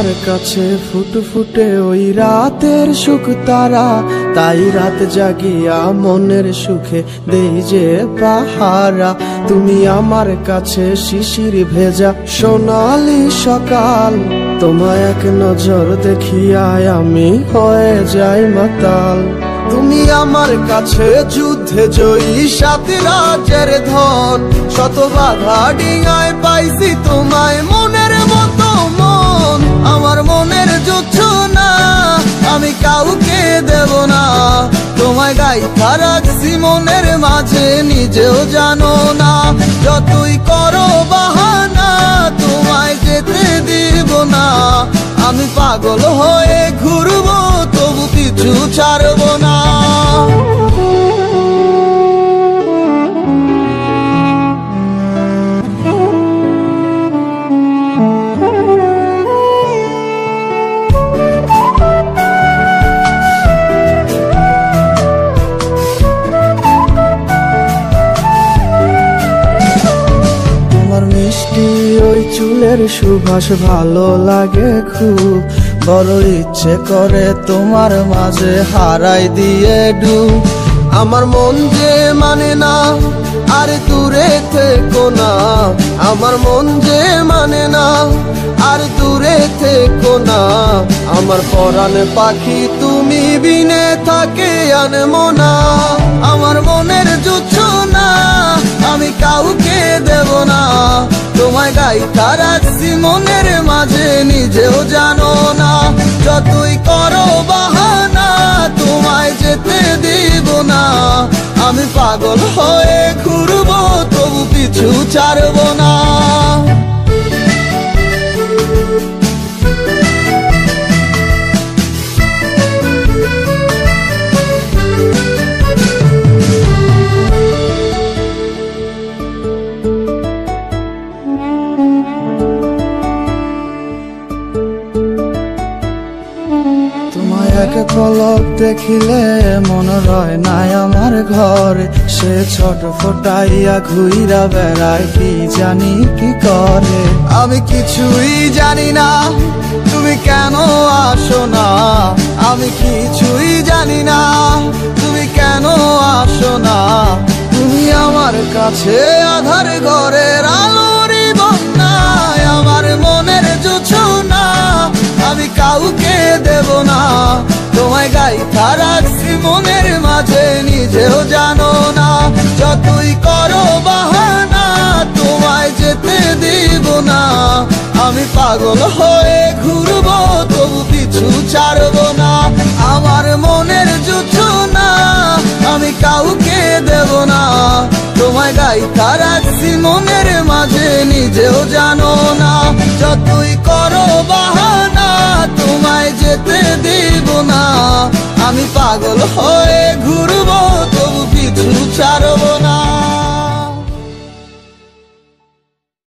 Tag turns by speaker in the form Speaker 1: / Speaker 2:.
Speaker 1: আমার কাছে ফুটফুটে ওই রাতের সুখ তারা, তাই রাত জাগিয়া মনের সুখে দেই যে পাহারা। তুমি আমার কাছে শিশির ভেজা সোনালি সকাল, তোমায় এক নজর দেখিয়ায় আমি হয়ে যাই মাতাল। তুমি আমার কাছে যুদ্ধে জয়ী সাত রাজের ধন, শত বাধা ডিঙায় পাইছি তোমায় মনের মতো মন। আমার মনের যুদ্ধ না আমি কাউকে দেব না, তোমায় গাইথা রাখছি মনের মাঝে নিজেও জানো না। যতই করো বাহানা তোমায় যেতে দিব না, আমি পাগল হয়ে ঘুরবো তবু কিছু ছাড়বো না। মিষ্টি ওই চুলের সুবাস ভালো লাগে খুব, বড় ইচ্ছে করে তোমার মাঝে হারাই দিয়ে ডুব। আমার মন যে মানে না আর দূরে থেকো না, আমার মন যে মানে না আর দূরে থেকো না। আমার পরাণ পাখি তুমি বিনে থাকে আনমো না, আমার মনের যুদ্ধ না আমি কাউকে দেব না। তোমায় গাইথা রাখছি মনের মাঝে নিজেও জানো না, যতই করো বাহানা তোমায় যেতে দিব না। আমি পাগল হয়ে ঘুরবো তবু পিছু ছাড়বো না। এক পলক দেখিলে মন রয় নাই আমার ঘরে, সে ছোট ফোটাইয়া ঘুইরা বেড়ায় কি জানি কি করে। আমি কিছুই জানি না তুমি কেন আসো না, আমি কিছুই জানি না তুমি কেন আসো না। তুমি আমার কাছে আধার ঘরের আলোরই বন্যায়, আমার মনের জোছনা আমি কাউকে দেব না। তোমায় গাইথা রাখছি মনের মাঝে নিজেও জানো না, যতই করো বাহানা তোমায় যেতে দিব না। আমি পাগল হয়ে ঘুরবো তবু পিছু ছাড়বো না। আমার মনের যুদ্ধ না আমি কাউকে দেব না, তোমায় গাইথা রাখছি মনের মাঝে নিজেও জানো না। যতই করো বাহানা তোমায় যেতে দিব না, আমি পাগল